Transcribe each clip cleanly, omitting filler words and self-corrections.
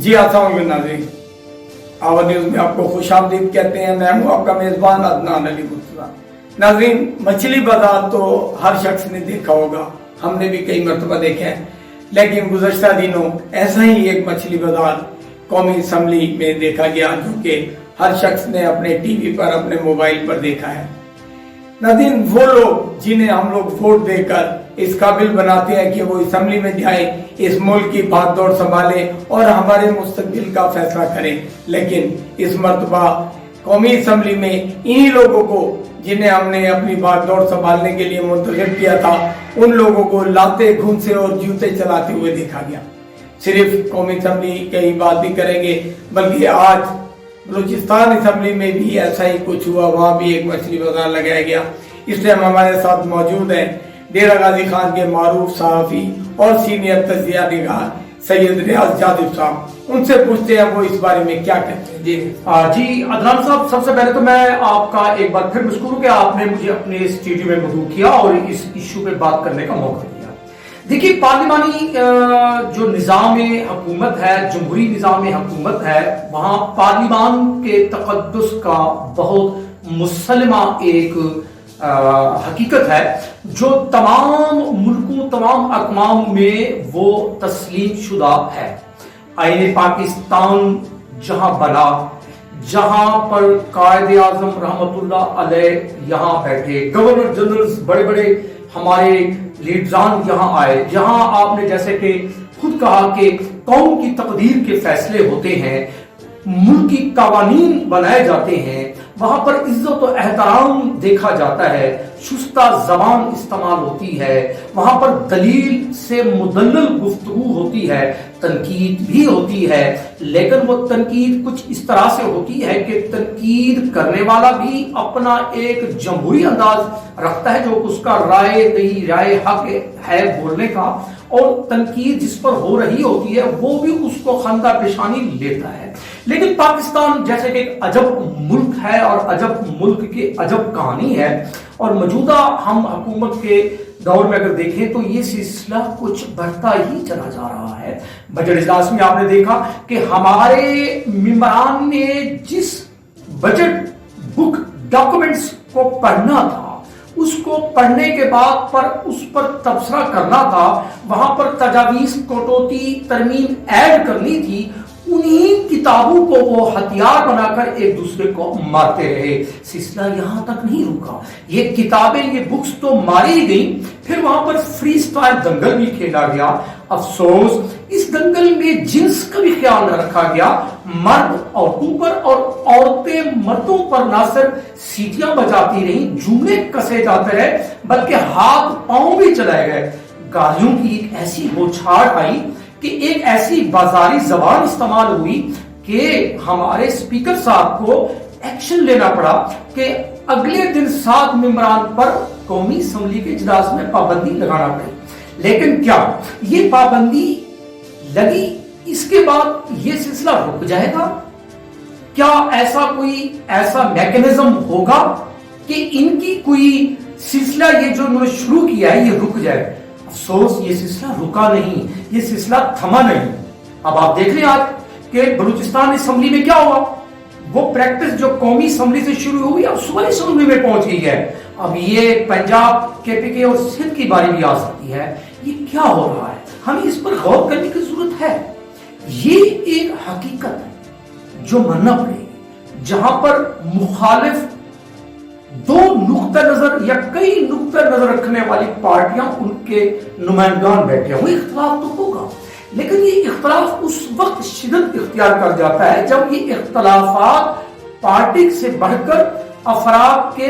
जी आता हूँ नाज़रीन, आवाज़ न्यूज़ में आपको खुशामदीद कहते हैं। मैं हूँ आपका मेज़बान अदनान अली मुर्तज़ा। नाज़रीन, मछली बाजार तो हर शख्स ने देखा होगा, हमने भी कई मरतबा देखे हैं, लेकिन गुज़श्ता दिनों ऐसा ही एक मछली बाजार कौमी असम्बली में देखा गया, जो कि हर शख्स ने अपने टीवी पर, अपने मोबाइल पर देखा है। नाज़रीन, वो लोग जिन्हें हम लोग वोट देकर इस काबिल बनाते हैं कि वो असम्बली में जाए, इस मुल्क की भाग दौड़ संभाले और हमारे मुस्तकबिल का फैसला करें, लेकिन इस मरतबा कौमी असम्बली में इन्हीं लोगों को जिन्हें हमने अपनी भाग दौड़ संभालने के लिए मुंतखब किया था, उन लोगों को लाते घूंसे और जूते चलाते हुए देखा गया। सिर्फ कौमी असम्बली की ही बात नहीं करेंगे, बल्कि आज बलूचिस्तान असम्बली में भी ऐसा ही कुछ हुआ, वहाँ भी एक मछली बाजार लगाया गया। इस टाइम हमारे साथ मौजूद हैं डेरा गाजी खान के मारूफ सहाफ़ी और सीनियर तजिया निगार सैयद रियाज जादिब साहब। उनसे पूछते हैं वो इस बारे में क्या कहते हैं। जी अदनान साहब, सबसे पहले तो मैं आपका एक बार फिर मशकूर हूं कि आपने मुझे अपने स्टूडियो में मदऊ किया और इस इशू पे बात करने का मौका दिया। देखिए, पार्लिमानी जो निज़ाम हुकूमत है, जमहूरी निज़ाम हुकूमत है, वहाँ पार्लिमान के तक़द्दुस का बहुत मुसलमा एक हकीकत है जो तमाम मुल्कों, तमाम अक़वाम में वो तस्लीम शुदा है। आईने पाकिस्तान जहां बना, जहां पर कायदे आज़म रहमतुल्लाह अलैह यहाँ बैठे, गवर्नर जनरल, बड़े बड़े हमारे लीडरान यहाँ आए, जहां आपने जैसे कि खुद कहा कि कौम की तकदीर के फैसले होते हैं, मुल्क की कवानीन बनाए जाते हैं, वहां पर इज्जत और एहतराम देखा जाता है, शुस्ता जबान इस्तेमाल होती है, वहां पर दलील से मुदल्लल गुफ्तगू होती है, तनकीद भी होती है, लेकिन वो तनकीद कुछ इस तरह से होती है कि तनकीद करने वाला भी अपना एक जमहूरी अंदाज रखता है, जो उसका राय दही राय हक है बोलने का, और तनकीद जिस पर हो रही होती है वो भी उसको खंदा पेशानी लेता है। लेकिन पाकिस्तान जैसे कि एक अजब मुल्क है और अजब मुल्क की अजब कहानी है, और मौजूदा हम हुकूमत के दौर में अगर देखें तो ये सिलसिला कुछ बढ़ता ही चला जा रहा है। बजट इजलास में आपने देखा कि हमारे मेंबरान ने जिस बजट बुक डॉक्यूमेंट्स को पढ़ना था, उसको पढ़ने के बाद पर उस पर तबसरा करना था, वहां पर तजावीज, कटौती, तरमीम ऐड करनी थी, उन्हीं किताबों को वो हथियार बनाकर एक दूसरे को मारते रहे। सिलसिला यहां तक नहीं रुका, ये किताबें, ये बुक्स तो मारी ही गई, फिर वहां पर फ्री स्टाइल दंगल भी खेला गया। अफसोस, इस दंगल में जिन्स का भी ख्याल न रखा गया, मर्द औरतों पर और औरतें मर्दों पर ना सिर्फ सीटियां बजाती रही, जुमले कसे जाते रहे, बल्कि हाथ पांव भी चलाए गए। गालियों की एक ऐसी बौछार आई कि एक ऐसी बाजारी जबान इस्तेमाल हुई कि हमारे स्पीकर साहब को एक्शन लेना पड़ा कि अगले दिन 7 मेंबरान पर कौमी असम्बली के इजलास में पाबंदी लगाना पड़ी। लेकिन क्या ये पाबंदी लगी, इसके बाद ये सिलसिला रुक जाएगा? क्या ऐसा मैकेनिज्म होगा कि इनकी कोई सिलसिला ये जो उन्होंने शुरू किया है ये रुक जाए? अफसोस, ये सिलसिला रुका नहीं, ये सिलसिला थमा नहीं। अब आप देख रहे हैं आज कि बलूचिस्तान असम्बली में क्या हुआ, वो प्रैक्टिस जो कौमी असम्बली से शुरू हुई अब सूबाई असम्बली में पहुंच गई है। अब ये पंजाब, केपीके और सिंध की बारी भी आ सकती है। ये क्या हो रहा है, हमें इस पर गौर करने की जरूरत है। ये एक हकीकत है जो मानना पड़ेगी, जहां पर मुखालिफ दो नुक्ता नजर या कई नुक्ता नजर रखने वाली पार्टियां, उनके नुमाइंदान बैठे हुए, इख्तलाफ तो होगा, लेकिन ये इख्तलाफ उस वक्त शिद्दत इख्तियार कर जाता है जब ये इख्तलाफात पार्टी से बढ़कर अफराद के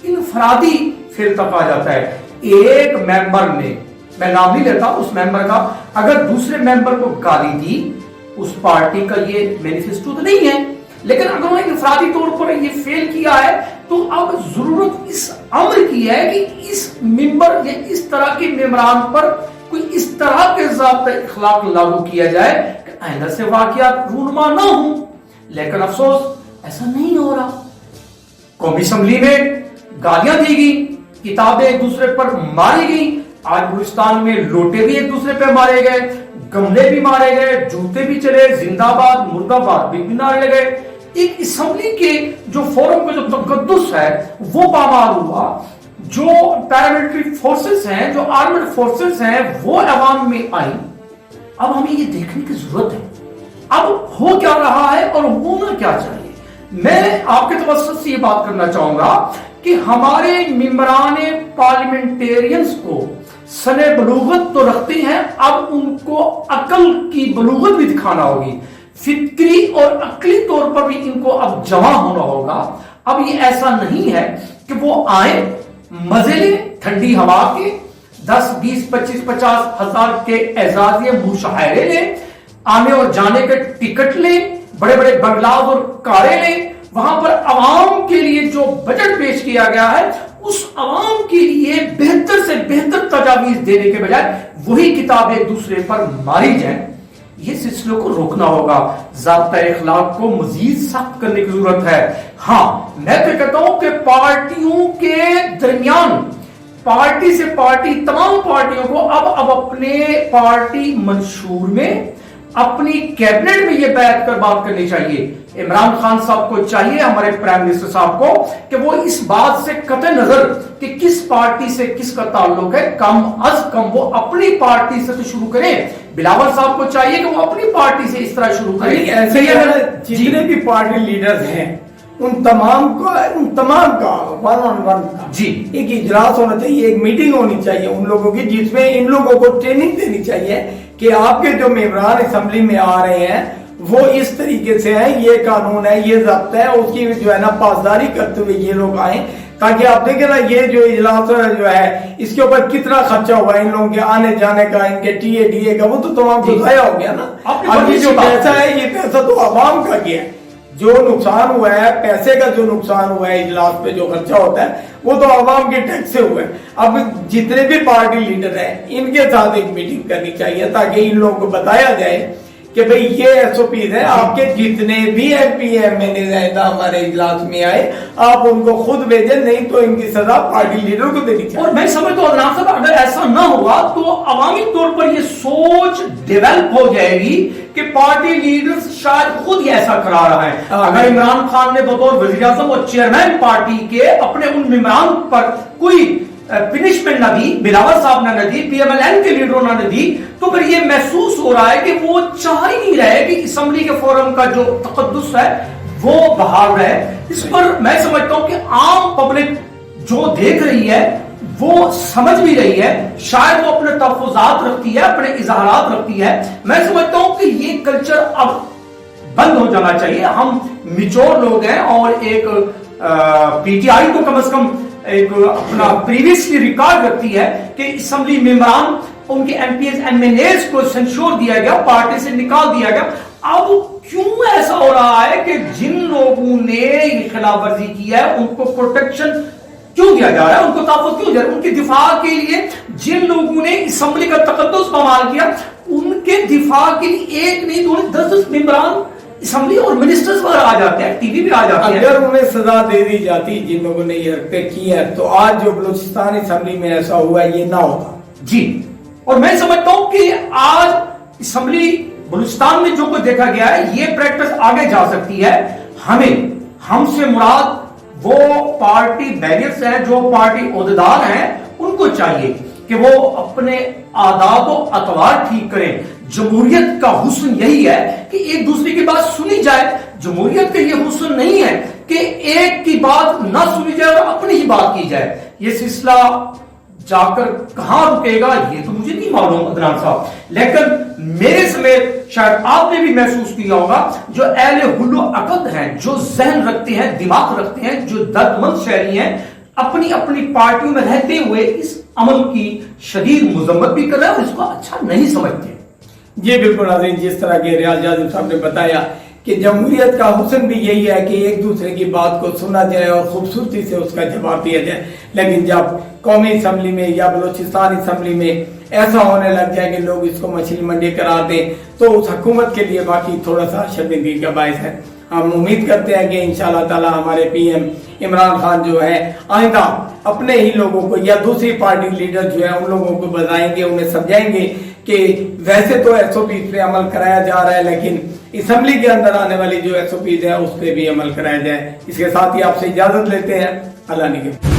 इनफरादी फिर तक आ जाता है। एक मेंबर ने, मैं नाम नहीं लेता उस मेंबर का, अगर दूसरे मेंबर को गाली दी, उस पार्टी का ये मैनिफेस्टो तो नहीं है, लेकिन अगर उन्होंने इनफरादी तौर पर ये फेल किया है तो अब जरूरत इस अमर की है कि इस मेंबर या इस तरह के मेंबरान पर कोई इस तरह के ज़ाब्ता इखलाक लागू किया जाए कि आइंदा से वाकयात रूनुमा ना हो। लेकिन अफसोस ऐसा नहीं हो रहा। कौमी असम्बली में गालियां दी गई, किताबें एक दूसरे पर मारी गई, आज बलूचिस्तान में लोटे भी एक दूसरे पे मारे गए, गमले भी मारे गए, जूते भी चले, जिंदाबाद मुर्दाबाद भी नारे लगे। एक असेंबली के जो फोरम का जो तकद्दुस है वो पामाल हुआ। जो पैरामिलिट्री फोर्सेस हैं, जो आर्मड फोर्सेस हैं, वो अवाम में आई। अब हमें ये देखने की जरूरत है अब हो क्या रहा है और होना क्या चाहिए। मैं आपके तवज्जुह से ये बात करना चाहूंगा कि हमारे मेंबरान पार्लियामेंटेरियंस को सने बलूगत तो रखते हैं, अब उनको अकल की बलूगत भी दिखाना होगी, फिक्री और अकली तौर पर भी इनको अब जमा होना होगा। अब ये ऐसा नहीं है कि वो आए मजे ले ठंडी हवा के 10, 20, 25, 50 हजार के एजाजिए मुशायरे ले, आने और जाने के टिकट ले, बड़े बड़े बंगलाव और कारें ले, वहां पर आवाम के लिए जो बजट पेश किया गया है उस आवाम के लिए बेहतर से बेहतर तजावीज देने के बजाय वही किताब एक दूसरे पर मारी जाए। ये सिलसिले को रोकना होगा, ज़ाब्ता इखलाक को मजीद सख्त करने की जरूरत है। हाँ, मैं तो कहता हूं कि पार्टियों के दरमियान, पार्टी से पार्टी, तमाम पार्टियों को अब अपने पार्टी मंशूर में, अपनी कैबिनेट में यह बैठ कर बात करनी चाहिए। इमरान खान साहब को चाहिए, हमारे प्राइम मिनिस्टर साहब को, कि वो इस बात से कतई नजर कि किस पार्टी से किसका ताल्लुक है, कम अज कम वो अपनी पार्टी से तो शुरू करें। बिलावल साहब को चाहिए कि वो अपनी पार्टी से इस तरह शुरू करें। ऐसे जितने भी पार्टी लीडर्स हैं उन तमाम का वन ऑन वन का जी एक इजलास होना चाहिए, एक मीटिंग होनी चाहिए उन लोगों की, जिसमें इन लोगों को ट्रेनिंग देनी चाहिए कि आपके जो मेंबरान असेंबली में आ रहे हैं वो इस तरीके से है, ये कानून है, ये ज़ब्त है, उसकी जो है ना पासदारी करते हुए ये लोग आए, ताकि आप देखें ना ये जो इजलास जो है इसके ऊपर कितना खर्चा हुआ है इन लोगों के आने जाने का, इनके टीए का, वो तो तमाम तो ज़ाया हो गया ना। अब ये जो पैसा है ये पैसा तो आवाम का गया है, जो नुकसान हुआ है, पैसे का जो नुकसान हुआ है, इजलास पे जो खर्चा होता है वो तो आवाम के टैक्स से हुआ है। अब जितने भी पार्टी लीडर हैं इनके साथ एक मीटिंग करनी चाहिए ताकि इन लोगों को बताया जाए कि भाई ये एसओपीज है, आपके जितने भी एमपी एमएलए रहता हमारे इजलास में आए आप उनको खुद भेजें, नहीं तो इनकी सजा पार्टी लीडर को देनी चाहिए। और मैं समझता हूँ अदनान साहब, अगर ऐसा ना हुआ तो अवामी तौर पर ये सोच डेवलप हो जाएगी कि पार्टी लीडर्स शायद खुद ही ऐसा करा रहा है। अगर इमरान खान ने बतौर वज़ीर आज़म और चेयरमैन पार्टी के अपने उन मेंबरान पर कोई पिनिशमेंट ना दी, बिलावल साहब ने दी, पीएमएलएन के लीडरों ने दी, तो फिर ये महसूस हो रहा है कि वो चाह ही नहीं रहे कि असेंबली के फोरम का जो तकद्दुस है वो बहाल रहे। इस पर मैं समझता हूं कि आम पब्लिक जो देख रही है वो समझ भी रही है, शायद वो अपने तहफ़्फ़ुज़ात रखती है, अपने इज़हारात रखती है। मैं समझता हूं कि ये कल्चर अब बंद हो जाना चाहिए। हम मिचोर लोग हैं और एक पीटीआई को कम से कम एक अपना प्रीवियसली रिकॉर्ड रखती है कि असेंबली मेंबरान, उनके एमपीएस एमएनएस को सेंश्योर दिया गया, पार्टी से निकाल दिया गया। अब क्यों ऐसा हो रहा है कि जिन लोगों ने खिलाफ वर्जी की है उनको प्रोटेक्शन क्यों दिया जा रहा है, उनको तहफ़्फ़ुज़ क्यों दिया, उनके दिफा के लिए जिन लोगों ने असेंबली का तकद्दुस पामाल किया उनके दिफा के लिए एक नहीं दो 10-10 मेंबरान असेंबली और मिनिस्टर्स वगैरह आ जाते हैं, टीवी भी आ जाते हैं। अगर उन्हें सजा दे दी जाती जिन लोगों ने ये हरकत की है तो आज जो बलूचिस्तान असेंबली में ऐसा हुआ ये ना होता जी। और मैं समझता हूं कि आज असेंबली बलूचिस्तान में जो कुछ देखा गया है ये प्रैक्टिस आगे जा सकती है। हमें, हमसे मुराद वो पार्टी बैरियर्स हैं, जो पार्टी ओहदेदार हैं, उनको चाहिए कि वो अपने आदाब और अतवार ठीक करें। जमहूरियत का हुस्न यही है कि एक दूसरे की बात सुनी जाए। जमहूरियत का ये हुस्न नहीं है कि एक की बात ना सुनी जाए और अपनी ही बात की जाए। ये सिलसिला जाकर कहां रुकेगा ये तो मुझे नहीं मालूम अदनान साहब, लेकिन मेरे समेत शायद आपने भी महसूस किया होगा, जो अहले हुल्लो अक़द हैं, जो जहन रखते हैं, दिमाग रखते हैं, जो दर्दमंद शहरी हैं, अपनी अपनी पार्टियों में रहते हुए इस अमल की शदीद मजम्मत भी कर रहे हैं और इसको अच्छा नहीं समझते। जी बिल्कुल नाज़रीन, जिस तरह के रियाज जाज़िम साहब ने बताया कि जमहूरियत का हुस्न भी यही है कि एक दूसरे की बात को सुना जाए और खूबसूरती से उसका जवाब दिया जाए। लेकिन जब कौमी असेंबली में या बलूचिस्तान असेंबली में ऐसा होने लग जाए कि लोग इसको मछली मंडी करार दें तो उस हुकूमत के लिए बाकी थोड़ा सा शर्मिंदगी का बायस है। हम उम्मीद करते हैं कि इंशाअल्लाह ताला हमारे पीएम इमरान खान जो है आइंदा अपने ही लोगों को या दूसरी पार्टी लीडर जो है उन लोगों को बताएंगे, उन्हें समझाएंगे کہ ویسے تو ایس او پیز پہ عمل کرایا جا رہا ہے لیکن اسمبلی کے اندر آنے والی جو ایس او پیز ہیں اس پہ بھی عمل کرایا جائے. اس کے ساتھ ہی آپ سے اجازت لیتے ہیں. اللہ نگہبان.